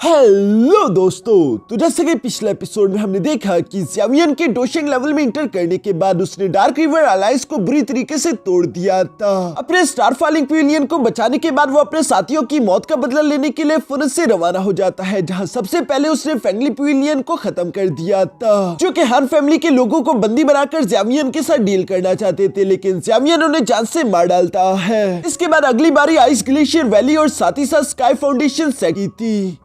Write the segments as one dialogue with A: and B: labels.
A: Hello दोस्तों, तो जैसे कि पिछले एपिसोड में हमने देखा कि ज़्यावियन के डोशिंग लेवल में इंटर करने के बाद उसने डार्क रिवर अलायंस को बुरी तरीके से तोड़ दिया था। अपने स्टारफॉलिंग पिविलियन को बचाने के बाद वो अपने साथियों की मौत का बदला लेने के लिए फुरन से रवाना हो जाता है, जहां सबसे पहले उसने फैंगली पिविलियन को खत्म कर दिया था, जो कि हान फैमिली के लोगों को बंदी बनाकर ज़्यावियन के साथ डील करना चाहते थे, लेकिन ज़्यावियन उन्हें जान से मार डालता है। इसके बाद अगली बारी आइस ग्लेशियर वैली और साथ ही साथ स्काई फाउंडेशन सेट की थी।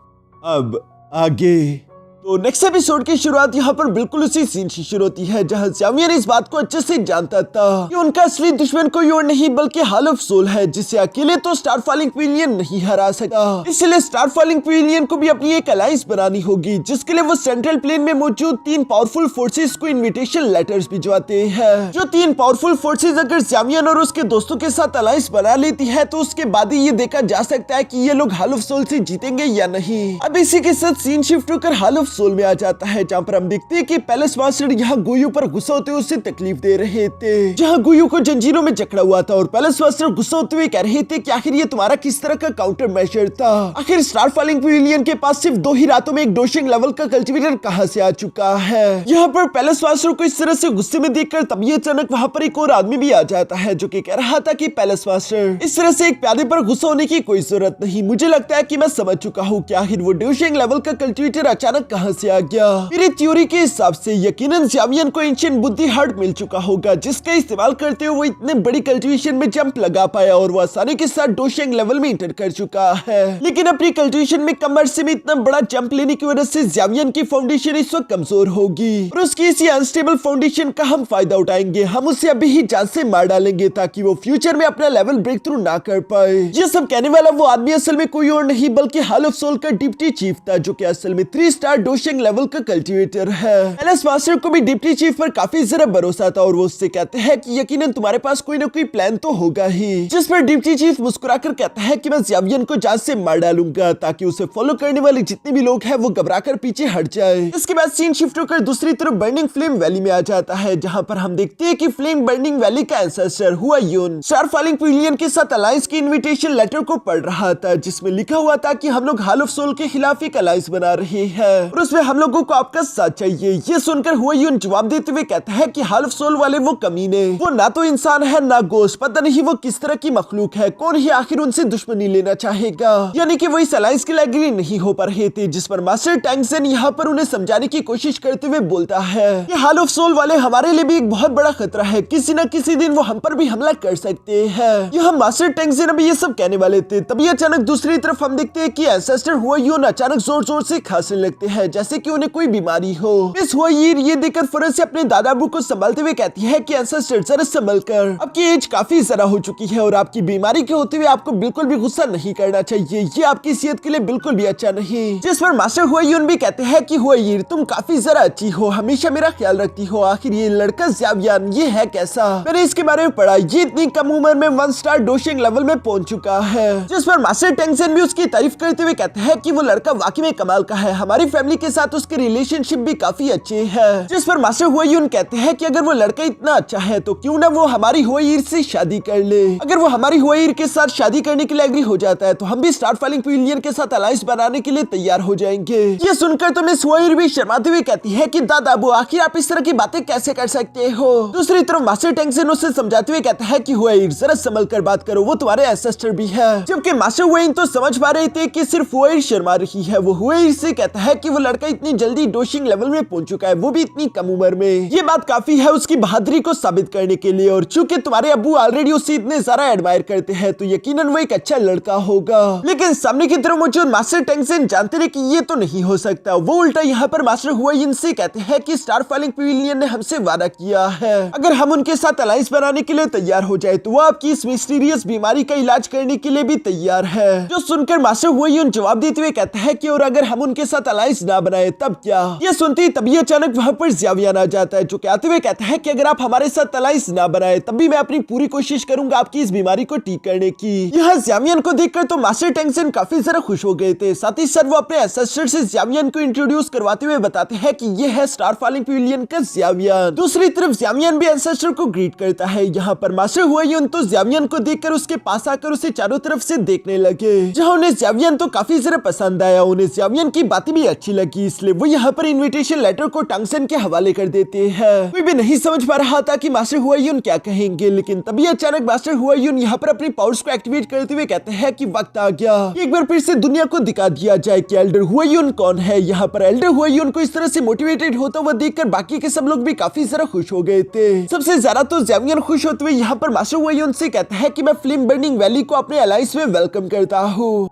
A: अब आगे तो नेक्स्ट एपिसोड की शुरुआत यहाँ पर बिल्कुल उसी सीन से शुरू होती है, जहाँ ज़्यावियन इस बात को अच्छे से जानता था कि उनका असली दुश्मन कोई और नहीं बल्कि हाल ऑफ सोल है, जिसे अकेले तो स्टारफॉलिंग पिविलियन नहीं हरा सका। इसलिए स्टारफॉलिंग पिविलियन को भी अपनी एक अलायंस बनानी होगी, जिसके लिए वो सेंट्रल प्लेन में मौजूद 3 पावरफुल फोर्सेस को इन्विटेशन लेटर्स भिजवाते हैं। जो 3 पावरफुल फोर्सेस अगर ज़्यावियन और उसके दोस्तों के साथ अलायंस बना लेती है, तो उसके बाद ही ये देखा जा सकता है कि ये लोग हाल ऑफ सोल से जीतेंगे या नहीं। अब इसी के साथ सीन शिफ्ट होकर हाल ऑफ सोल में आ जाता है, जहाँ पर हम देखते हैं कि पैलेस मास्टर यहाँ गुयू पर गुस्सा होते हुए उसे तकलीफ दे रहे थे, जहाँ गुयू को जंजीरों में जकड़ा हुआ था और पैलेस मास्टर गुस्सा होते हुए कह रहे थे कि आखिर ये तुम्हारा किस तरह का काउंटर मेजर था। आखिर स्टारफॉलिंग पिविलियन के पास सिर्फ 2 ही रातों में एक डोशिंग लेवल का कल्टीवेटर कहां से आ चुका है। यहाँ पर पैलेस मास्टर को इस तरह से गुस्से में देखकर तभी अचानक वहाँ पर एक और आदमी भी आ जाता है, जो कि कह रहा था कि पैलेस मास्टर, इस तरह से एक प्यादे पर गुस्सा होने की कोई जरूरत नहीं। मुझे लगता है कि मैं समझ चुका हूँ कि आखिर वो डोशिंग लेवल का कल्टीवेटर अचानक कहां से आ गया। मेरी थ्योरी के हिसाब से यकीनन ज़्यावियन को एंशिएंट बुद्धि हार्ट मिल चुका होगा, जिसका इस्तेमाल करते हुए वो इतने बड़ी कल्टीवेशन में जंप लगा पाया और वो आसानी के साथ डोशिंग लेवल में इंटर कर चुका है। लेकिन अपनी कल्टीवेशन में कम अरसे में इतना बड़ा जंप लेने की वजह से ज़्यावियन की फाउंडेशन इस वक्त कमजोर होगी और उसकी इसी अनस्टेबल फाउंडेशन का हम फायदा उठाएंगे। हम उसे अभी ही जान से मार डालेंगे ताकि वो फ्यूचर में अपना लेवल ब्रेक थ्रू ना कर पाए। ये सब कहने वाला वो आदमी असल में कोई और नहीं बल्कि हाल ऑफ सोल का डिप्टी चीफ था, जो कि असल में 3 स्टार डोशिंग लेवल का कल्टीवेटर है। पैलेस मास्टर को भी डिप्टी चीफ पर काफी ज्यादा भरोसा था और वो उससे कहते हैं कि यकीनन तुम्हारे पास कोई ना कोई प्लान तो होगा ही, जिस पर डिप्टी चीफ मुस्कुराकर कहता है कि मैं ज़्यावियन को जान से मार डालूंगा ताकि उसे फॉलो करने वाले जितने भी लोग हैं वो घबराकर पीछे हट जाए। इसके बाद सीन शिफ्ट होकर दूसरी तरफ बर्निंग फ्लेम वैली में आ जाता है, जहां पर हम देखते हैं कि फ्लेम बर्निंग वैली का एंसेस्टर हुआयुन स्टारफॉलिंग पिविलियन के साथ अलायंस की इन्विटेशन लेटर को पढ़ रहा था, जिसमें लिखा हुआ था कि हम लोग हाल ऑफ सोल के खिलाफ एक अलायंस बना रहे हैं और उसमें हम लोगों को आपका साथ चाहिए। ये सुनकर हुआयुन जवाब देते हुए कहता है कि हाल ऑफ सोल वाले वो कमीने, वो ना तो इंसान है ना गोश्त, पता नहीं वो किस तरह की मखलूक है, कौन ही आखिर उनसे दुश्मनी लेना चाहेगा। यानी कि वो इस अलायंस के लिए एग्री नहीं हो पा रहे थे, जिस पर मास्टर टैंगसेन यहाँ पर उन्हें समझाने की कोशिश करते हुए बोलता है कि हाल ऑफ सोल वाले हमारे लिए भी एक बहुत बड़ा खतरा है, किसी न किसी दिन वो हम पर भी हमला कर सकते हैं। यह मास्टर टैंगसेन अभी ये सब कहने वाले थे, तभी अचानक दूसरी तरफ हम देखते हैं कि एंसेस्टर हुआयुन अचानक जोर जोर से खांसने लगते हैं, जैसे कि उन्हें कोई बीमारी हो। इस हुआयिर ये देखकर फौरन से अपने दादा अबू को संभालते हुए कहती है कि एंसेस्टर जरा संभल कर, आपकी एज काफी ज्यादा हो चुकी है और आपकी बीमारी के होते हुए आपको बिल्कुल भी गुस्सा नहीं करना चाहिए, ये आपकी सेहत के लिए बिल्कुल भी अच्छा नहीं। जिस पर मास्टर हुआयुन भी कहते हैं कि हुआयिर तुम काफी जरा अच्छी हो, हमेशा मेरा ख्याल रखती हो, आखिर ये लड़का ज़्यावियन ये है कैसा, मैंने इसके बारे में पढ़ा, ये इतनी कम उम्र में 1 स्टार डोशिंग लेवल में पहुंच चुका है। जिस पर मास्टर टैंगसेन भी उसकी तारीफ करते हुए कहते हैं कि वो लड़का वाकई में कमाल का है, हमारी फैमिली के साथ उसके रिलेशनशिप भी काफी अच्छे है। जिस पर मास्टर हुआयुन कहते हैं कि अगर वो लड़का इतना अच्छा है तो क्यों ना वो हमारी हुआयिर से शादी कर ले। अगर वो हमारी हुआयिर के साथ शादी करने के लिए एग्री हो जाता है तो हम भी स्टारफॉलिंग पिविलियन के साथ अलायंस बनाने के लिए तैयार हो जाएंगे। ये सुनकर तो मिस हुआयिर भी शर्माते हुए कहती है कि दादा अबू आखिर आप इस तरह की बातें कैसे कर सकते हो। दूसरी तरफ मास्टर टैंगसेन उसे समझाते हुए कहता है कि हुआयिर जरा संभल कर बात करो, वो तुम्हारे एंसेस्टर भी है। जबकि मास्टर हुआयुन तो समझ पा रहे थे कि सिर्फ हुआयिर शर्मा रही है। वो हुआयिर से कहता है कि वो लड़का इतनी जल्दी डोशिंग लेवल में पहुंच चुका है, वो भी इतनी कम उम्र में, ये बात काफी है उसकी बहादुरी को साबित करने के लिए, और चूंकि तुम्हारे अब्बू ऑलरेडी उसे इतने ज्यादा एडमायर करते हैं तो यकीनन वो एक अच्छा लड़का होगा। लेकिन सामने की तरफ मौजूद मास्टर टैंगसेन जानते रहे कि ये तो नहीं हो सकता। वो उल्टा यहाँ पर मास्टर हुआयुन से कहते हैं कि स्टारफॉलिंग पिविलियन ने हमसे वादा किया है अगर हम उनके साथ अलायंस बनाने के लिए तैयार हो जाए तो वो आपकी इस मिस्टीरियस बीमारी का इलाज करने के लिए भी तैयार है। जो सुनकर मास्टर हुआयुन जवाब देते हुए कहता है कि और अगर हम उनके साथ अलायंस ना ना बनाए तब क्या। ये सुनती तभी अचानक वहाँ पर ज़ियावियन आ जाता है, जो कि आते हुए कहता है कि अगर आप हमारे साथ अलायंस ना बनाए तब भी मैं अपनी पूरी कोशिश करूंगा आपकी इस बीमारी को ठीक करने की। यहाँ ज़ियावियन को देखकर तो मास्टर टेंगसेन काफी ज्यादा खुश हो गए थे। साथ ही सर वो अपने एंसेस्टर से ज़ियावियन को इंट्रोड्यूस करवाते हुए बताते हैं कि ये है स्टार फॉलिंग पिविलियन का ज़ियावियन। दूसरी तरफ ज़ियावियन भी एंसेस्टर को ग्रीट करता है। यहाँ पर मास्टर हुआयुन तो ज़ियावियन को देखकर उसके पास आकर उसे चारों तरफ से देखने लगे, जहाँ उन्हें ज़ियावियन तो काफी ज्यादा पसंद आया। उन्हें ज़ियावियन की बातें भी अच्छी लगी, इसलिए वो यहाँ पर इन्विटेशन लेटर को टांगसेन के हवाले कर देते हैं। कोई भी नहीं समझ पा रहा था कि मास्टर हुआयुन क्या कहेंगे, लेकिन तभी अचानक मास्टर हुआयुन यहाँ पर अपनी पावर्स को एक्टिवेट करते हुए कहते हैं कि वक्त आ गया, एक बार फिर से दुनिया को दिखा दिया जाए कि एल्डर हुआयुन कौन है। यहाँ पर एल्डर हुआयुन को इस तरह से मोटिवेटेड होता हुआ देखकर बाकी के सब लोग भी काफी ज्यादा खुश हो गए थे। सबसे ज्यादा तो ज़ियावियन खुश होते हुए यहाँ पर मास्टर हुआयुन से कहता है कि मैं फ्लेम बर्निंग वैली को अपने अलायंस में वेलकम करता हूँ,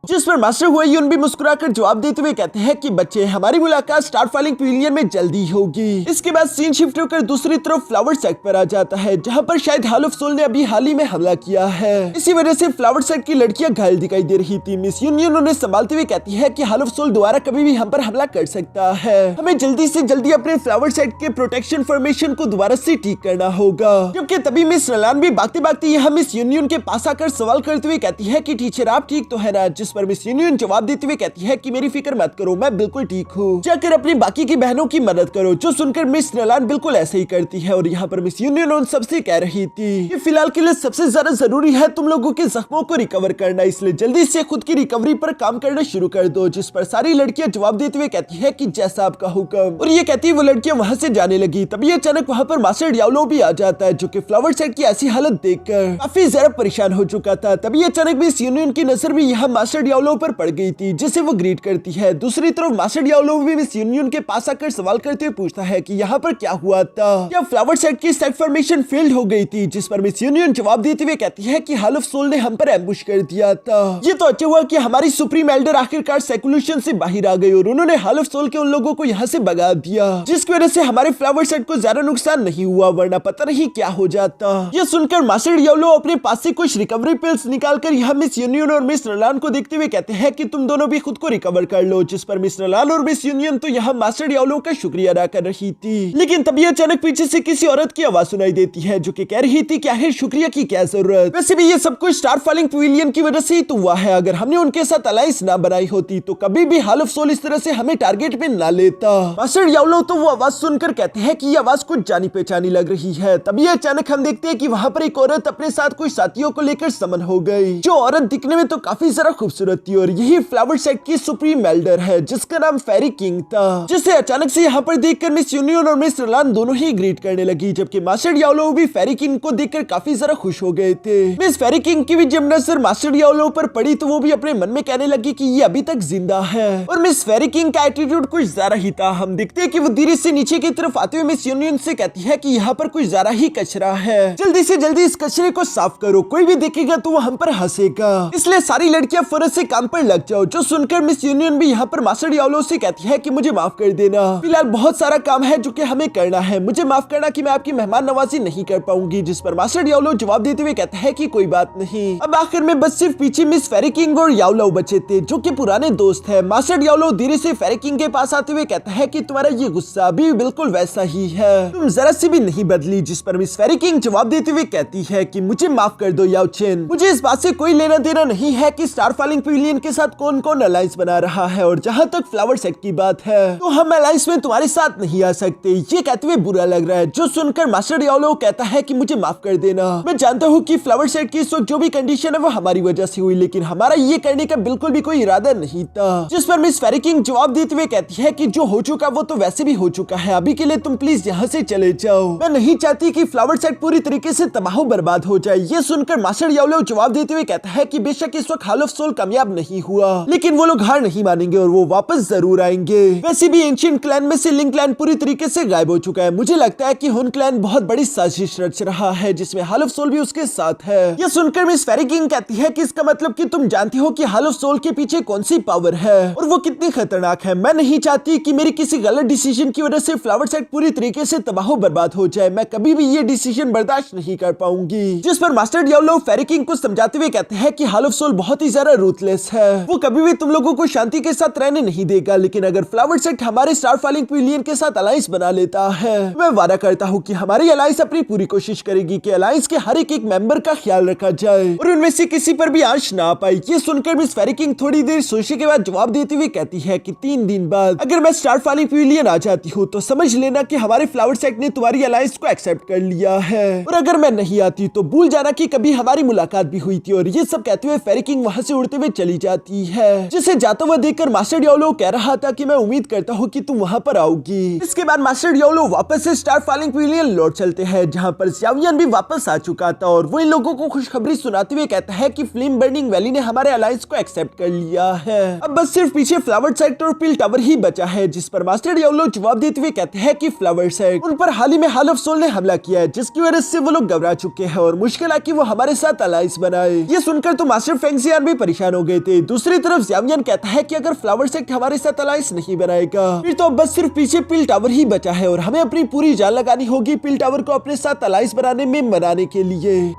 A: जिस पर मास्टर हुआयुन भी मुस्कुराकर जवाब देते हुए कहते हैं कि बच्चे, हमारी मुलाकात स्टार फॉलिंग पिविलियन में जल्दी होगी। इसके बाद सीन शिफ्ट होकर दूसरी तरफ फ्लावर सेट पर आ जाता है, जहां पर शायद हॉल ऑफ सोल ने अभी हाल ही में हमला किया है। इसी वजह से फ्लावर सेट की लड़कियां घायल दिखाई दे रही थी। मिस यूनियन उन्हें संभालते हुए कहती है कि हॉल ऑफ सोल दोबारा कभी भी हम पर हमला कर सकता है, हमें जल्दी से जल्दी अपने फ्लावर सेट के प्रोटेक्शन फॉर्मेशन को दोबारा से ठीक करना होगा। जबकि तभी मिस रलान भी भागते भागते यहाँ मिस यूनियन के पास आकर सवाल करते हुए कहती है कि टीचर आप ठीक तो है ना, जिस पर मिस यूनियन जवाब देते हुए कहती है कि मेरी फिक्र मत करो, मैं बिल्कुल ठीक हूँ, जाकर अपनी बाकी की बहनों की मदद करो। जो सुनकर मिस रलान बिल्कुल ऐसे ही करती है और यहाँ पर मिस यूनियन उन सबसे कह रही थी कि फिलहाल के लिए सबसे ज्यादा जरूरी है तुम लोगों के जख्मों को रिकवर करना, इसलिए जल्दी से खुद की रिकवरी पर काम करना शुरू कर दो। जिस पर सारी लड़कियां जवाब देते हुए कहती है कि जैसा आपका हुक्म, और ये कहती है वो लड़कियां वहां से जाने लगी। तभी अचानक वहां पर मास्टर डियाब्लो भी आ जाता है, जो कि फ्लावर सेट की ऐसी हालत देखकर काफी ज्यादा परेशान हो चुका था। तभी अचानक मिस यूनियन की नजर भी यहाँ मास्टर डियाब्लो पर पड़ गई थी, जिसे वो ग्रीट करती है। दूसरी तरफ मास्टर डियाब्लो भी मिस यूनियन के पास आकर सवाल करते हुए पूछता है कि यहाँ पर क्या हुआ था, क्या फ्लावर सेट की सेट फॉर्मेशन फेल्ड हो गई थी। जिस पर मिस यूनियन जवाब देते हुए कहती है कि हॉल ऑफ सोल ने हम पर एम्बुश कर दिया था। ये तो अच्छा हुआ कि हमारी सुप्रीम एल्डर आखिरकार सेकुलेशन से बाहर आ गई और उन्होंने हॉल ऑफ सोल के उन लोगों को यहाँ से भगा दिया, जिसकी वजह से हमारे फ्लावर सेट को ज्यादा नुकसान नहीं हुआ, वरना पता नहीं क्या हो जाता। यह सुनकर मास्टर डियाब्लो अपने पास से कुछ रिकवरी पिल्स निकालकर यहाँ मिस यूनियन और मिस रलान को देखते हुए कहते हैं कि तुम दोनों भी खुद को रिकवर कर लो। जिस पर मिस रलान और मिस यूनियन तो यहाँ मास्टर डियाब्लो का शुक्रिया अदा कर रही थी, लेकिन तभी अचानक पीछे से किसी औरत की आवाज सुनाई देती है, जो कि कह रही थी कि आखिर शुक्रिया की क्या जरूरत, वैसे भी ये सब कुछ स्टार फॉलिंग पिविलियन की वजह से ही तो हुआ है। अगर हमने उनके साथ अलायंस ना बनाई होती तो कभी भी हॉल ऑफ सोल इस तरह से हमें टारगेट में ना लेता। मास्टर डियाब्लो तो वो आवाज सुनकर कहते हैं कि ये आवाज कुछ जानी पहचानी लग रही है। तभी अचानक हम देखते हैं कि वहाँ पर एक औरत अपने साथ कुछ साथियों को लेकर समन हो गई। जो औरत दिखने में तो काफी ज्यादा खूबसूरत थी और यही फ्लावर सेट की सुप्रीम एल्डर है, जिसका नाम फेरी किंग था, जिसे अचानक से यहाँ पर देखकर मिस यूनियन और मिस रलान दोनों ही ग्रीट करने लगी। जबकि मास्टर डियाब्लो भी फेरी किंग को देखकर काफी ज्यादा खुश हो गए थे। मिस फेरी किंग की भी जब नजर मास्टर डियाब्लो पर पड़ी तो वो भी अपने मन में कहने लगी कि ये अभी तक जिंदा है, और मिस फेरी किंग का एटीट्यूड कुछ ज्यादा ही था। हम देखते हैं कि वो धीरे से नीचे की तरफ आते हुए मिस यूनियन से कहती है कि यहाँ पर कुछ ज्यादा ही कचरा है, जल्दी से जल्दी इस कचरे को साफ करो, कोई भी देखेगा तो वो हम पर हंसेगा, इसलिए सारी लड़कियां फौरन से काम पर लग जाओ। जो सुनकर मिस यूनियन भी यहाँ पर मास्टर डियाब्लो से कहती है कि मुझे माफ कर देना, फिलहाल बहुत सारा काम है जो कि हमें करना है, मुझे माफ करना कि मैं आपकी मेहमान नवाजी नहीं कर पाऊंगी। जिस पर मास्टर डियाब्लो जवाब देते हुए कहता है कि कोई बात नहीं। अब आखिर में बस सिर्फ पीछे मिस फेरी किंग और याओलो बचे थे, जो कि पुराने दोस्त है। मास्टर डियाब्लो धीरे से फेरी किंग के पास आते हुए कहता है कि तुम्हारा ये गुस्सा अभी बिल्कुल वैसा ही है, तुम जरा सी भी नहीं बदली। जिस पर मिस फेरी किंग जवाब देते हुए कहती है कि मुझे माफ कर दो याओ चेन, मुझे इस बात से कोई लेना देना नहीं है कि स्टार फॉलिंग पिविलियन के साथ कौन कौन अलायंस बना रहा है, और जहाँ तक फ्लावर सेट की बात है तो हम अलायंस में तुम्हारे साथ नहीं आ सकते। ये कहते हुए बुरा लग रहा है। जो सुनकर मास्टर डियाब्लो कहता है कि मुझे माफ कर देना, मैं जानता हूँ कि फ्लावर सेट की इस वक्त जो भी कंडीशन है वो हमारी वजह से हुई, लेकिन हमारा ये करने का बिल्कुल भी कोई इरादा नहीं था। जिस पर मिस फेरी किंग जवाब देते हुए कहती है कि जो हो चुका वो तो वैसे भी हो चुका है, अभी के लिए तुम प्लीज यहाँ से चले जाओ, मैं नहीं चाहती कि फ्लावर सेट पूरी तरीके से तबाह बर्बाद हो जाए। ये सुनकर मास्टर डियाब्लो जवाब देते हुए कहता है कि बेशक इस वक्त हॉल ऑफ सोल कामयाब नहीं हुआ, लेकिन वो लोग हार नहीं मानेंगे और वो वापस जरूर आएंगे। वैसे भी एंशिएंट क्लैन में से लिंक क्लैन पूरी तरीके से गायब हो चुका है। मुझे लगता है कि हुन क्लैन बहुत बड़ी साजिश रच रहा है, जिसमें हॉल ऑफ सोल भी उसके साथ है। यह सुनकर मिस फेरी किंग कहती है कि इसका मतलब कि तुम जानती हो कि हॉल ऑफ सोल के पीछे कौन सी पावर है और वो कितनी खतरनाक है। मैं नहीं चाहती कि मेरी किसी गलत डिसीजन की वजह से फ्लावर सेट पूरी तरीके से तबाह बर्बाद हो जाए, मैं कभी भी ये डिसीजन बर्दाश्त नहीं कर पाऊंगी। जिस पर मास्टर डियाब्लो फेरी किंग को समझाते हुए कहते हैं कि हॉल ऑफ सोल बहुत ही ज्यादा रूथलेस है। वो कभी भी तुम लोगों को शांति के साथ रहने नहीं देगा, लेकिन अगर फ्लावर सेक्ट हमारे स्टार फॉलिंग पिलियन के साथ अलायंस बना लेता है, मैं वादा करता हूँ कि हमारी अलायंस अपनी पूरी कोशिश करेगी कि अलायंस के हर एक मेंबर का ख्याल रखा जाए और उनमें से किसी पर भी आंच ना आ पाए। ये सुनकर मिस फेरी किंग थोड़ी देर सोचने के बाद जवाब देते हुए कहती है कि 3 दिन बाद अगर मैं स्टार फॉलिंग पिलियन आ जाती हूँ तो समझ लेना कि हमारे फ्लावर सेक्ट ने तुम्हारी अलायंस को एक्सेप्ट कर लिया है, और अगर मैं नहीं आती तो भूल जाना कि कभी हमारी मुलाकात भी हुई थी। और ये सब कहते हुए फेरी किंग वहाँ से उड़ते हुए चली जाती है, जिसे जाता हुआ देखकर मास्टर डियाब्लो कह रहा था कि मैं उम्मीद करता हूँ कि तुम वहाँ पर आओगी। इसके बाद मास्टर डियाब्लो वापस से स्टार फॉलिंग पिलियन लौट चलते हैं, जहाँ पर ज़ावियन भी वापस आ चुका था और वो इन लोगों को खुशखबरी सुनाते हुए कहता है कि फ्लेम बर्निंग वैली ने हमारे अलायंस को एक्सेप्ट कर लिया है। अब बस सिर्फ पीछे फ्लावर सेक्ट और पिल टावर ही बचा है, जिस पर मास्टर डियाब्लो जवाब देते हुए कहते हैं कि फ्लावर सेक्ट उन पर हाल ही में हॉल ऑफ सोल ने हमला किया है, जिसकी वजह से वो लोग घबरा चुके हैं और मुश्किल है कि वो हमारे साथ अलायंस बनाए। ये सुनकर तो मास्टर फेंगजियान भी परेशान हो गए थे। दूसरी तरफ ज़ावियन कहता है कि अगर फ्लावर सेक्ट हमारे साथ अलायंस नहीं बनाएगा फिर तो अब बस सिर्फ पीछे पिल टावर ही बचा है और हमें अपनी पूरी जान लगानी होगी पिल टावर को अपने साथ अलायंस बनाने में मनाने के लिए।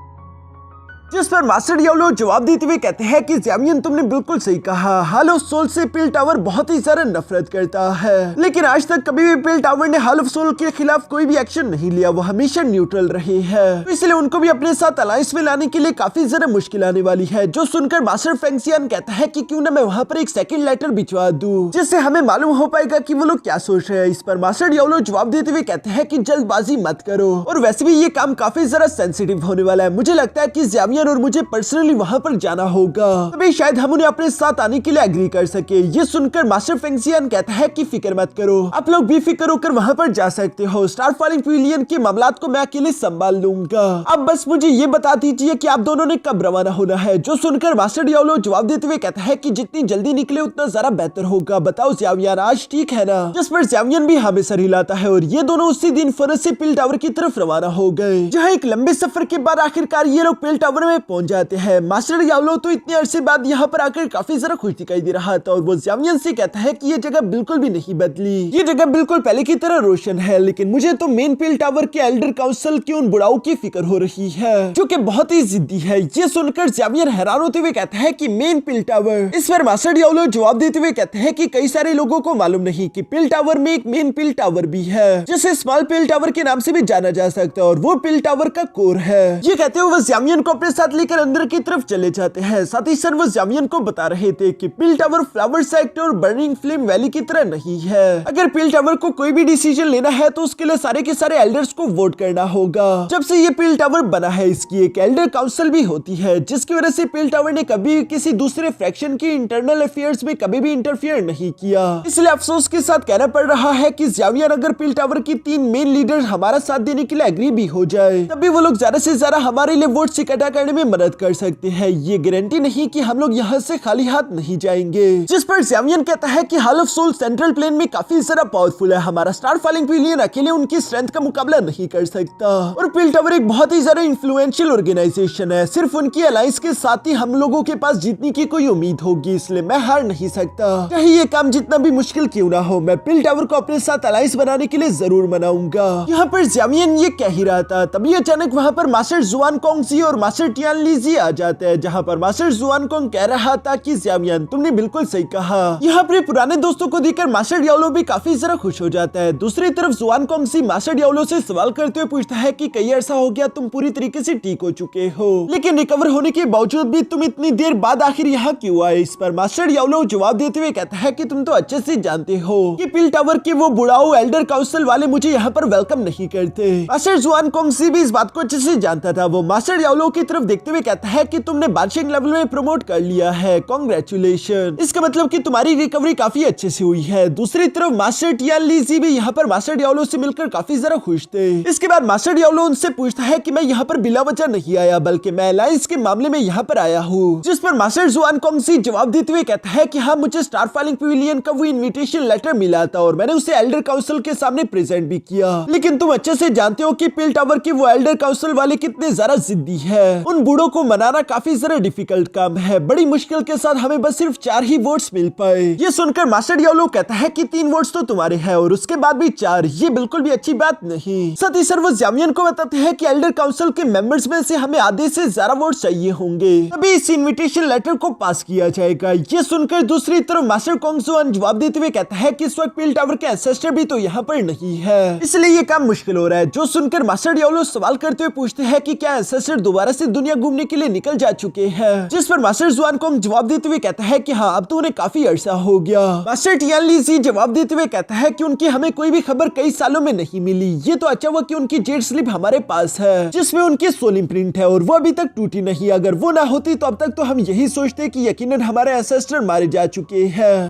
A: जिस पर मास्टर डियाब्लो जवाब देते हुए कहते हैं कि ज़ावियन तुमने बिल्कुल सही कहा, हॉल ऑफ सोल से पिल टावर बहुत ही ज्यादा नफरत करता है, लेकिन आज तक कभी भी पिल टावर ने हॉल ऑफ सोल के खिलाफ कोई भी एक्शन नहीं लिया। वो हमेशा न्यूट्रल रहे हैं, तो इसलिए उनको भी अपने साथ अलायंस में लाने के लिए काफी ज्यादा मुश्किल आने वाली है। जो सुनकर मास्टर फेंगजियान कहता है कि क्यों ना मैं वहाँ पर एक सेकंड लेटर भिजवा दूं, जिससे हमें मालूम हो पाएगा कि वो लोग क्या सोच रहे हैं। इस पर मास्टर डियाब्लो जवाब देते हुए कहते हैं कि जल्दबाजी मत करो, और वैसे भी ये काम काफी ज्यादा सेंसिटिव होने वाला है। मुझे लगता है कि ज़ावियन और मुझे पर्सनली वहाँ पर जाना होगा, तभी शायद हम उन्हें अपने साथ आने के लिए एग्री कर सके। ये सुनकर मास्टर फेंगजियान कहता है कि फिक्र मत करो, आप लोग बेफिक्र होकर वहाँ पर जा सकते हो। स्टार फॉलिंग पिलियन के मामलात को मैं अकेले संभाल लूंगा। अब बस मुझे ये बता दीजिए कि आप दोनों ने कब रवाना होना है। जो सुनकर मास्टर डियाब्लो जवाब देते हुए कहता है कि जितनी जल्दी निकले उतना ज्यादा बेहतर होगा। बताओ ज़ावियन, आज ठीक है ना? जिस पर ज़ावियन भी हमें सर हिलाता है और ये दोनों उसी दिन फरस से पिल टावर की तरफ रवाना हो गए, जहाँ एक लंबे सफर के बाद आखिरकार ये लोग पिल टावर में पहुंच जाते हैं। मास्टर डियाब्लो तो इतने अरसे बाद यहाँ पर आकर काफी ज्यादा खुश दिखाई दे रहा था और वो ज़ावियन से कहता है कि ये जगह बिल्कुल भी नहीं बदली, ये जगह बिल्कुल पहले की तरह रोशन है, लेकिन मुझे तो मेन पिल टावर के एल्डर काउंसिल के उन बुढ़ाओं की फिक्र हो रही है जो कि बहुत ही जिद्दी है। ये सुनकर ज़ावियन हैरान होते हुए कहता है कि मेन पिल टावर। इस पर मास्टर डियाब्लो जवाब देते हुए कहते हैं कि कई सारे लोगों को मालूम नहीं कि पिल टावर में एक मेन पिल टावर भी है, जिसे स्मॉल पिल टावर के नाम से भी जाना जा सकता है, और वो पिल टावर का कोर है। ये कहते हुए वो ज़ावियन को अपने साथ लेकर अंदर की तरफ चले जाते हैं। साथ ही सर वो ज़ावियन को बता रहे थे कि पिल टावर फ्लावर सेक्ट और बर्निंग फ्लेम वैली की तरह नहीं है। अगर पिल टावर को कोई भी डिसीजन लेना है तो उसके लिए सारे के सारे एल्डर्स को वोट करना होगा। जब से ये पिल टावर बना है इसकी एक एल्डर काउंसिल भी होती है, जिसकी वजह से पिल टावर ने कभी किसी दूसरे फ्रैक्शन की इंटरनल अफेयर्स में कभी भी इंटरफियर नहीं किया। इसलिए अफसोस के साथ कहना पड़ रहा है कि ज़ावियन अगर पिल टावर की 3 मेन लीडर हमारा साथ देने के लिए एग्री भी हो जाए तभी वो लोग ज्यादा से ज्यादा हमारे लिए वोट इकट्ठा करने में मदद कर सकते हैं। ये गारंटी नहीं कि हम लोग यहाँ से खाली हाथ नहीं जाएंगे। जिस पर ज़ावियन कहता है कि hall of soul central plain में काफी ज्यादा पावरफुल है, हमारा स्टार फॉलिंग पिलियन अकेले उनकी स्ट्रेंथ का मुकाबला नहीं कर सकता, और पिल टावर एक बहुत ही ज्यादा इन्फ्लुएंशियल ऑर्गेनाइजेशन है। सिर्फ उनकी अलायंस के साथ ही हम लोगों के पास जीतने की कोई उम्मीद होगी, इसलिए मैं हार नहीं सकता। चाहे ये काम जितना भी मुश्किल क्यों ना हो, मैं पिल टावर को अपने साथ अलायंस बनाने के लिए जरूर मनाऊंगा। यहाँ पर ज़ावियन ये कह ही रहा था, तभी अचानक वहाँ पर मास्टर जुआन कोंगजी और मास्टर टियानली आ जाते हैं, जहाँ पर मास्टर जुआन कोंग कह रहा था कि ज़ावियन तुमने बिल्कुल सही कहा। यहाँ अपने पुराने दोस्तों को देखकर मास्टर डियाब्लो भी काफी ज्यादा खुश हो जाता है। दूसरी तरफ जुआन कोंगजी मास्टर डियाब्लो से सवाल करते हुए पूछता है कि कई अर्सा हो गया तुम पूरी तरीके से ठीक हो चुके हो, लेकिन रिकवर होने के बावजूद भी तुम इतनी देर बाद आखिर यहाँ क्यों आए? इस पर मास्टर डियाब्लो जवाब देते हुए कहता है कि तुम तो अच्छे से जानते हो कि पिल टावर के वो बुढ़ाऊ एल्डर काउंसिल वाले मुझे यहाँ पर वेलकम नहीं करते। मास्टर जुआन कोंगजी भी इस बात को अच्छे से जानता था। वो मास्टर डियाब्लो की तरफ देखते हुए कहता है कि तुमने बादशाह लेवल में प्रमोट कर लिया है, कांग्रेचुलेशन। इसका मतलब कि तुम्हारी रिकवरी काफी अच्छे से हुई है। दूसरी तरफ मास्टर टियानली भी यहाँ पर मास्टर डियाब्लो से मिलकर काफी ज्यादा खुश थे। इसके बाद मास्टर डियाब्लो उनसे पूछता है कि मैं यहाँ पर बिला वजह नहीं आया, बल्कि मैं अलायंस के मामले में यहाँ पर आया हूँ। जिस पर मास्टर जुआन कोंगजी जवाब देते हुए कहता है कि हाँ, मुझे स्टार फॉलिंग पिविलियन का वो इन्विटेशन लेटर मिला था और मैंने उसे एल्डर काउंसिल के सामने प्रेजेंट भी किया, लेकिन तुम अच्छे से जानते हो कि पिल टावर के वो एल्डर काउंसिल वाले कितने ज्यादा जिद्दी है। उन बूढ़ों को मनाना काफी जरा डिफिकल्ट काम है। बड़ी मुश्किल के साथ हमें बस सिर्फ 4 ही वोट्स मिल पाए। ये सुनकर मास्टर डियाब्लो कहता है कि 3 वोट्स तो तुम्हारे हैं और उसके बाद भी 4, ये बिल्कुल भी अच्छी बात नहीं। साथ ही सर वो ज़ावियन को बताते हैं कि एल्डर काउंसिल के मेंबर्स में से हमें आधे से ज्यादा वोट चाहिए होंगे, तभी इस इनविटेशन लेटर को पास किया जाएगा। ये सुनकर दूसरी तरफ मास्टर कोंगजुआन जवाब देते हुए कहता है कि इस वक्त पिल टावर के एंसेस्टर भी तो यहाँ पर नहीं है, इसलिए ये काम मुश्किल हो रहा है। जो सुनकर मास्टर डियाब्लो सवाल करते हुए पूछते हैं कि क्या एंसेस्टर दोबारा से दुनिया घूमने के लिए निकल जा चुके हैं, जिस पर मास्टर जुआनकोंग जवाब देते हुए कहता है कि हाँ, अब तो उन्हें काफी अरसा हो गया। मास्टर टियानलीजी जवाब देते हुए कहता है कि उनकी हमें कोई भी खबर कई सालों में नहीं मिली। ये तो अच्छा हुआ कि उनकी जेट स्लिप हमारे पास है जिसमें उनकी सोल इम्प्रिंट है और वो अभी तक टूटी नहीं। अगर वो ना होती तो अब तक तो हम यही सोचते कि यकीनन हमारे एंसेस्टर मारे जा चुके हैं।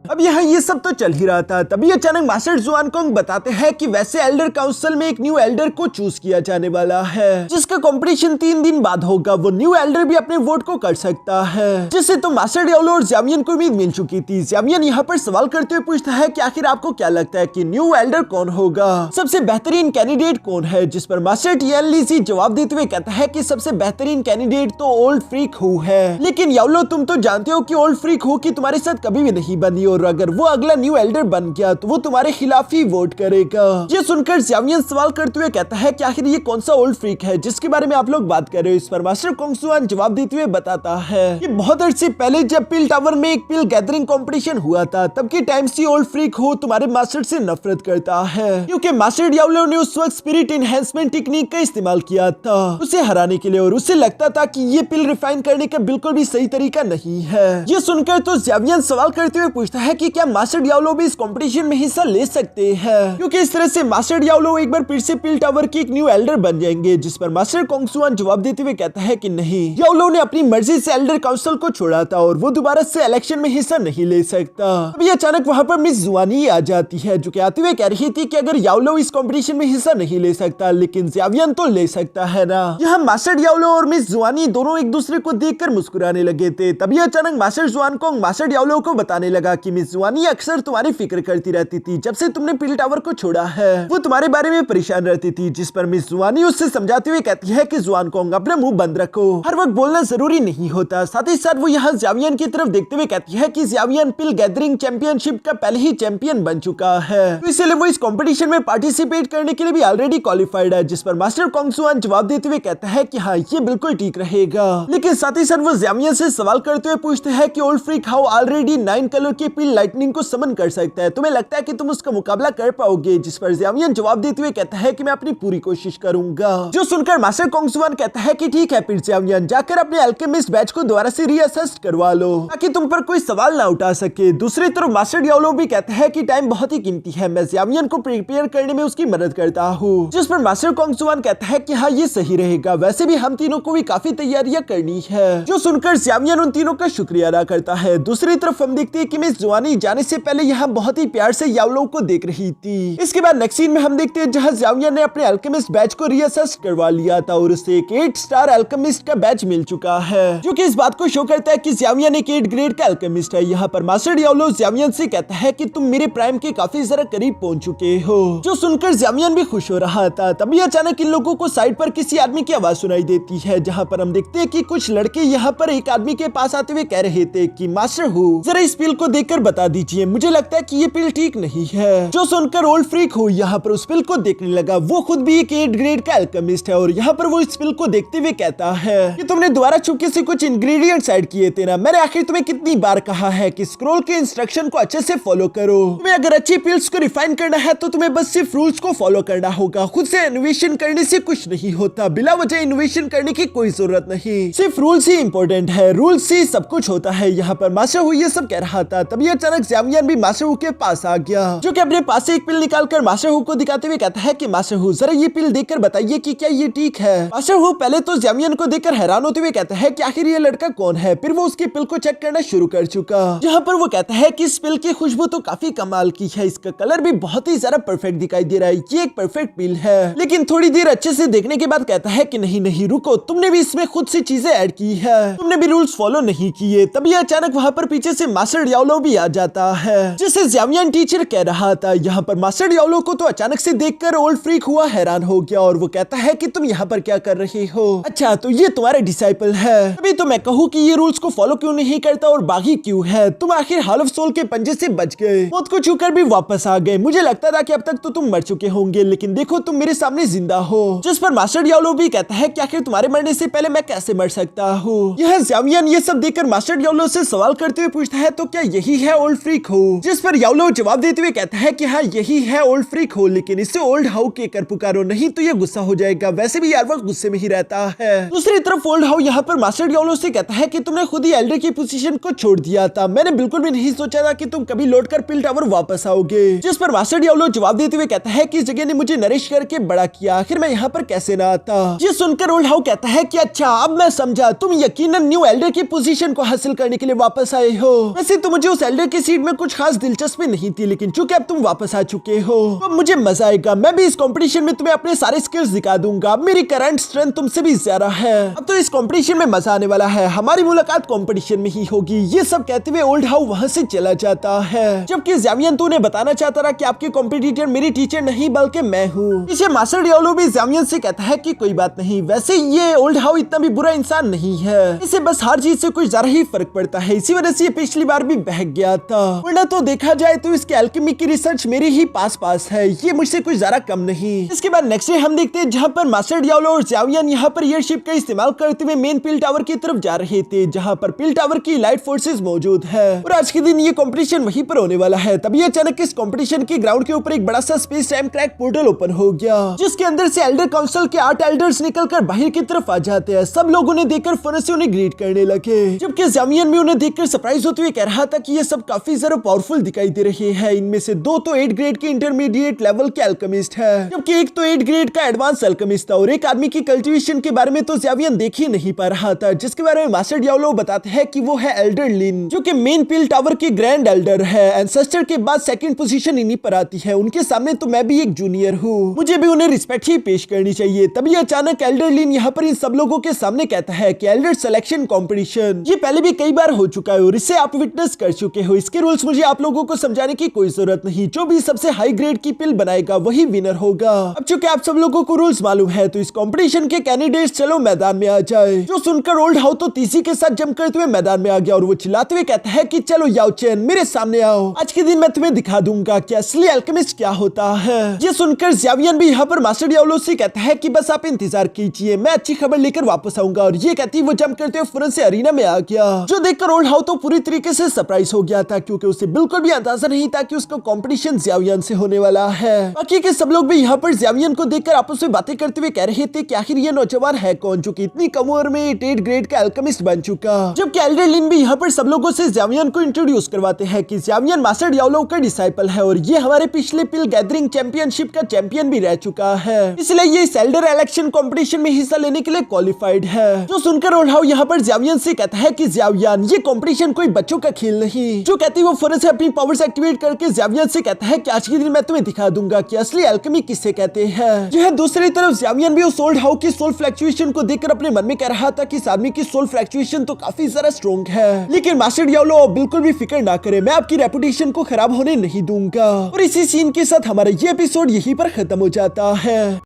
A: अब यहाँ ये सब तो चल ही रहा था, तभी अचानक मास्टर जुआनकोंग बताते हैं कि वैसे एल्डर काउंसिल में एक न्यू एल्डर को चूज किया जाने वाला है, जिसका कंपटीशन 3 दिन बाद होगा। वो न्यू एल्डर भी अपने वोट को कर सकता है, जिससे तो मास्टर डियाब्लो और ज़ावियन को उम्मीद मिल चुकी थी। ज़ावियन यहाँ पर सवाल करते हुए पूछता है कि आखिर आपको क्या लगता है कि न्यू एल्डर कौन होगा, सबसे बेहतरीन कैंडिडेट कौन है, जिस पर मास्टर टियानलीजी जवाब देते हुए कहता है कि सबसे बेहतरीन कैंडिडेट तो ओल्ड फ्रीक हु है। लेकिन याब्लो, तुम तो जानते हो कि ओल्ड फ्रीक हु की तुम्हारे साथ कभी भी नहीं बनी और अगर वो अगला न्यू एल्डर बन गया तो वो तुम्हारे खिलाफ ही वोट करेगा। ये सुनकर ज़ावियन सवाल करते हुए कहता है कि आखिर ये कौन सा ओल्ड फ्रीक है जिसके बारे में आप लोग बात कर रहे हो। इस पर मास्टर कोंगजुआन जवाब देते हुए बताता है कि बहुत अर्से पहले जब पिल टावर में एक पिल गैदरिंग कंपटीशन हुआ था, तब के टाइम से ओल्ड फ्रीक हो तुम्हारे मास्टर से नफरत करता है, क्योंकि मास्टर डियाब्लो ने उस वक्त स्पिरिट एनहांसमेंट टेक्निक का इस्तेमाल किया था उसे हराने के लिए, और उसे लगता था कि ये पिल रिफाइन करने का बिल्कुल भी सही तरीका नहीं है। ये सुनकर तो ज़ावियन सवाल करते हुए पूछता है कि क्या मास्टर डियाब्लो भी इस कंपटीशन में हिस्सा ले सकते हैं, क्योंकि इस तरह से मास्टर डियाब्लो एक बार फिर से पिल टावर की एक न्यू एल्डर बन जाएंगे। जिस पर मास्टर कोंगजुआन जवाब देते हुए कहता है कि नहीं, डियाब्लो ने अपनी मर्जी से एल्डर काउंसिल को छोड़ा था और वो दोबारा से इलेक्शन में हिस्सा नहीं ले सकता। अभी अचानक वहां पर मिस जुआनी आ जाती है, जो कि आते हुए कह रही थी कि अगर डियाब्लो इस कंपटीशन में हिस्सा नहीं ले सकता, लेकिन ज़ावियन तो ले सकता है ना। यहाँ मास्टर डियाब्लो और मिस जुआनी दोनों एक दूसरे को देखकर मुस्कुराने लगे थे। तभी अचानक मास्टर जुआनकोंग मास्टर डियाब्लो को बताने लगा कि मिस जुआनी अक्सर तुम्हारी फिक्र करती रहती थी, जब से तुमने पिल टावर को छोड़ा है वो तुम्हारे बारे में परेशान रहती थी। जिस पर मिस जुआनी उससे समझाते हुए कहती है कि जुआनकोंग अपना मुंह बंद रखो, हर वक्त बोलना जरूरी नहीं होता। साथ ही साथ वो यहाँ ज़ावियन की तरफ देखते हुए कहती है कि ज़ावियन पिल गैदरिंग चैंपियनशिप का पहले ही चैंपियन बन चुका है, तो इसलिए वो इस कंपटीशन में पार्टिसिपेट करने के लिए भी ऑलरेडी क्वालिफाइड है। जिस पर मास्टर कोंगजुआन जवाब देते हुए कहता है कि हाँ, ये बिल्कुल ठीक रहेगा। लेकिन साथ ही साथ वो ज़ावियन से सवाल करते हुए पूछते हैं कि old freak how already 9 colour की पिल लाइटनिंग को समन कर सकता है, तुम्हें लगता है कि तुम उसका मुकाबला कर पाओगे? जिस पर ज़ावियन जवाब देते हुए कहता है कि मैं अपनी पूरी कोशिश करूंगा। जो सुनकर मास्टर कोंगजुआन कहता है कि ठीक है, फिर ज़ावियन जाकर अपने अल्केमिस्ट बैच को दोबारा से रीअसेस करवा लो ताकि तुम पर कोई सवाल ना उठा सके। दूसरी तरफ मास्टर डियाब्लो भी कहता है कि टाइम बहुत ही कीमती है, मैं ज़ावियन को प्रिपेयर करने में उसकी मदद करता हूँ। जिस पर मास्टर कोंगजुआन कहता है कि हाँ, ये सही रहेगा, वैसे भी हम तीनों को भी काफी तैयारियां करनी है। जो सुनकर ज़ावियन उन तीनों का शुक्रिया अदा करता है। दूसरी तरफ हम देखते हैं कि मिस जुआनी जाने से पहले यहाँ बहुत ही प्यार से याब्लो को देख रही थी। इसके बाद नेक्स्ट सीन में हम देखते हैं जहाँ ज़ावियन ने अपने अल्केमिस्ट बैच को रीअसेस करवा लिया था और उसे एक 8 स्टार अल्केमिस्ट का बैच मिल चुका है, जो कि इस बात को शो करता है कि ज़ावियन एक 8 ग्रेड का अल्केमिस्ट है। यहाँ पर मास्टर डियाब्लो ज़ावियन से कहता है कि तुम मेरे प्राइम के काफी जरा करीब पहुंच चुके हो। जो सुनकर ज़ावियन भी खुश हो रहा था। तभी अचानक इन लोगों को साइड पर किसी आदमी की आवाज सुनाई देती है, जहाँ पर हम देखते हैं कि कुछ लड़के यहाँ पर एक आदमी के पास आते हुए कह रहे थे कि मास्टर हु, जरा इस पिल को देखकर बता दीजिए, मुझे लगता है कि ये पिल ठीक नहीं है। जो सुनकर ओल्ड फ्रीक हो यहाँ पर उस पिल को देखने लगा। वो खुद भी एक 8 ग्रेड का अल्केमिस्ट है और यहाँ पर वो इस पिल को देखते हुए कहता है कि तुमने दोबारा चुपके से कुछ इंग्रेडिएंट्स ऐड किए थे ना। मैंने आखिर तुम्हें कितनी बार कहा है कि स्क्रॉल के इंस्ट्रक्शन को अच्छे से फॉलो करो। तुम्हें अगर अच्छी पिल्स को रिफाइन करना है तो तुम्हें बस सिर्फ रूल्स को फॉलो करना होगा। खुद से इनोवेशन करने से कुछ नहीं होता, बिला वजह इनोवेशन करने की कोई जरूरत नहीं, सिर्फ रूल्स ही इंपॉर्टेंट है, रूल्स से सब कुछ होता है। यहाँ पर मास्टर हु ये सब कह रहा था। तभी अचानक ज़ावियन भी मास्टर हु के पास आ गया, जो कि अपने पास से एक पिल निकालकर मास्टर हु को दिखाते हुए कहता है कि मास्टर हु, जरा ये पिल देखकर बताइए कि क्या ये ठीक है। मास्टर हु पहले तो ज़ावियन को देखकर हैरान होते हुए कहता है कि आखिर ये लड़का कौन है। फिर वो उसकी पिल को चेक करना शुरू कर चुका, जहाँ पर वो कहता है कि इस पिल की खुशबू तो काफी कमाल की है, इसका कलर भी बहुत ही ज्यादा परफेक्ट दिखाई दे रहा है, ये एक परफेक्ट पिल है। लेकिन थोड़ी देर अच्छे से देखने के बाद कहता है कि नहीं नहीं रुको, तुमने भी इसमें खुद से चीजें ऐड की है, तुमने भी रूल्स फॉलो नहीं किए। तभी अचानक वहाँ पर पीछे से मास्टर डियाब्लो भी भी आ जाता है, जिसे ज़्यावियन टीचर कह रहा था। यहाँ पर मास्टर डियाब्लो को तो अचानक से देखकर ओल्ड फ्रीक हुआ हैरान हो गया और वो कहता है कि तुम यहाँ पर क्या कर रहे हो? अच्छा, तो ये तुम्हारे डिसाइपल है। अभी तो मैं कहूँ कि ये रूल्स को फॉलो क्यों नहीं करता और बागी क्यों है? तुम आखिर हाल ऑफ सोल के पंजे से बच गए, मौत को छूकर भी वापस आ गए। मुझे लगता था कि अब तक तो तुम मर चुके होंगे, लेकिन देखो तुम मेरे सामने जिंदा हो। जिस पर मास्टर डियाब्लो भी कहता है कि आखिर तुम्हारे मरने से पहले मैं कैसे मर सकता हूँ? यह ज़्यावियन ये सब देखकर मास्टर डियाब्लो से सवाल करते हुए पूछता है, तो क्या यही है ओल्ड फ्रीक हो? जिस पर डियाब्लो जवाब देते हुए कहता है कि हाँ यही है ओल्ड फ्रीक हो, लेकिन इससे ओल्ड हाउ के कर पुकारो, नहीं तो ये गुस्सा हो जाएगा। वैसे भी यार वक्त गुस्से में ही रहता है। दूसरी तरफ ओल्ड हाउ यहाँ पर मास्टर डियाब्लो से कहता है कि तुमने खुद ही एल्डर की पोजीशन को छोड़ दिया था। मैंने बिल्कुल भी नहीं सोचा था कि तुम कभी लौटकर पिल टावर वापस आओगे। जिस पर मास्टर डियाब्लो जवाब देते हुए कहता है कि इस जगह ने मुझे नरिश करके बड़ा किया, आखिर मैं यहाँ पर कैसे ना आता। ये सुनकर ओल्ड हाउ कहता है कि अच्छा अब मैं समझा, तुम यकीनन न्यू एल्डर की पोजीशन को हासिल करने के लिए वापस आए हो। वैसे तो मुझे उस एल्डर की सीट में कुछ खास दिलचस्पी नहीं थी, लेकिन चूंकि अब तुम वापस आ चुके हो तो अब मुझे मजा आएगा। मैं भी इस कंपटीशन में तुम्हें अपने सारे स्किल्स दिखा दूंगा। अब मेरी करंट स्ट्रेंथ तुमसे भी ज्यादा है। अब तो इस कंपटीशन में मजा आने वाला है। हमारी मुलाकात कंपटीशन में ही होगी। ये सब कहते हुए ओल्ड हाउ वहां से चला जाता है, जबकि ज़्यावियन तो उन्हें बताना चाहता था कि आपके कॉम्पिटिटर मेरी टीचर नहीं बल्कि मैं हूँ। इसे मास्टर डियाब्लो भी ज़्यावियन से कहता है कि कोई बात नहीं, वैसे ये ओल्ड हाउ इतना भी बुरा इंसान नहीं है, इसे बस हर चीज से कुछ ज्यादा ही फर्क पड़ता है, इसी वजह से ये पिछली बार भी बहक गया था। वरना तो देखा जाए तो इसके एल्केमी की रिसर्च मेरी ही पास है, ये मुझसे कुछ ज्यादा कम नहीं। इसके बाद नेक्स्ट डे हम देखते हैं जहाँ पर मास्टर डियाब्लो और ज़्यावियन यहाँ पर एयरशिप का इस्तेमाल करते हुए मेन पिल टावर की तरफ जा रहे थे, जहाँ पर पिल टावर की लाइट फोर्सेज मौजूद है और आज के दिन ये कंपटीशन वहीं पर होने वाला है। तभी अचानक इस कंपटीशन के ग्राउंड के ऊपर एक बड़ा सा space time crack portal open हो गया, जिसके अंदर से एल्डर काउंसिल के 8 एल्डर्स निकलकर बाहर की तरफ आ जाते हैं। सब लोग उन्हें देखकर फौरन से उन्हें ग्रीट करने लगे, जबकि ज़्यावियन भी उन्हें देखकर सरप्राइज होते हुए कह रहा था कि ये सब काफी ज्यादा पावरफुल दिखाई दे रहे हैं। इनमें से 2 तो 8 ग्रेड के इंटरमीडिएट लेवल के अल्केमिस्ट है, जबकि एक तो 8 ग्रेड का एडवांस अल्केमिस्ट था और एक आदमी की कल्टीवेशन के बारे में तो ज़्यावियन देख ही नहीं पा रहा था, जिसके बारे में मास्टर डियाब्लो बताते हैं कि वो है एल्डर लिन, जो कि मेन पिल टावर की ग्रैंड एल्डर है। एंसेस्टर के बाद सेकंड पोजीशन इन्हीं पर आती है। उनके सामने तो मैं भी एक जूनियर हूँ, मुझे भी उन्हें रिस्पेक्ट ही पेश करनी चाहिए। तभी अचानक एल्डर लिन यहाँ पर इन सब लोगों के सामने कहता है कि एल्डर सिलेक्शन कंपटीशन ये पहले भी कई बार हो चुका है और इसे आप विटनेस कर चुके हो। इसके रूल्स मुझे आप लोगों को समझाने की कोई जरूरत नहीं। जो भी सबसे हाई ग्रेड की पिल बनाएगा वही विनर होगा। अब चूंकि आप सब लोगों को रूल्स मालूम है तो इस कंपटीशन के कैंडिडेट्स चलो मैदान में आ जाए। जो सुनकर ओल्ड हाउ तो तीसी के साथ जम करते हुए मैदान में आ गया और वो चिल्लाते हुए कहता है कि चलो याओ चेन मेरे सामने आओ, आज के दिन मैं तुम्हें दिखा दूंगा कि असली अल्केमिस्ट क्या होता है। ये सुनकर ज़्यावियन भी यहाँ पर मास्टर डियाब्लो से कहता है कि बस आप इंतजार कीजिए, मैं अच्छी खबर लेकर वापस आऊंगा। और ये कहती वो जंप करते हुए फौरन से अरीना में आ गया, जो देखकर ओल्ड हाउ तो पूरी तरीके से सरप्राइज हो गया था, क्योंकि उसे बिल्कुल भी अंदाजा नहीं था कि उसका कंपटीशन ज़्यावियन से होने वाला है। बाकी के सब लोग भी यहाँ पर ज़्यावियन को देखकर आपस में बातें करते हुए कह रहे थे कि आखिर ये नौजवान है कौन जो कि इतनी कम उम्र में 8 ग्रेड का अल्केमिस्ट बन चुका। जबकि एल्डर लिन भी यहाँ पर सब लोगों से ज़्यावियन को इंट्रोड्यूस करवाते हैं कि ज़्यावियन मास्टर डियाब्लो का डिसाइपल है और ये हमारे पिछले पिल गैदरिंग चैंपियनशिप का चैंपियन भी रह चुका है, इसलिए ये इस एल्डर इलेक्शन कंपटीशन में हिस्सा लेने के लिए क्वालिफाइड है। जो सुनकर ओल्ड हाउ यहाँ पर ज़्यावियन से कहता है कि ज़्यावियन ये कंपटीशन कोई बच्चों का खेल नहीं। जो कहती वो फौरन से अपनी पावर्स एक्टिवेट करके ज़्यावियन से कहता है कि आज के दिन मैं तुम्हें दिखा दूंगा कि असली अल्केमी किसे कहते हैं। यह दूसरी तरफ ज़्यावियन भी उस ओल्ड हाउ की सोल फ्लक्चुएशन को देखकर अपने मन में कह रहा था कि इस आदमी की सोल फ्लक्चुएशन तो काफी ज्यादा स्ट्रॉन्ग है, लेकिन मास्टर डियाब्लो बिल्कुल भी फिक्र ना करे, मैं आपकी रेपुटेशन को खराब होने नहीं दूंगा। और इसी सीन के साथ हमारा ये एपिसोड यहीं पर खत्म हो जाता है।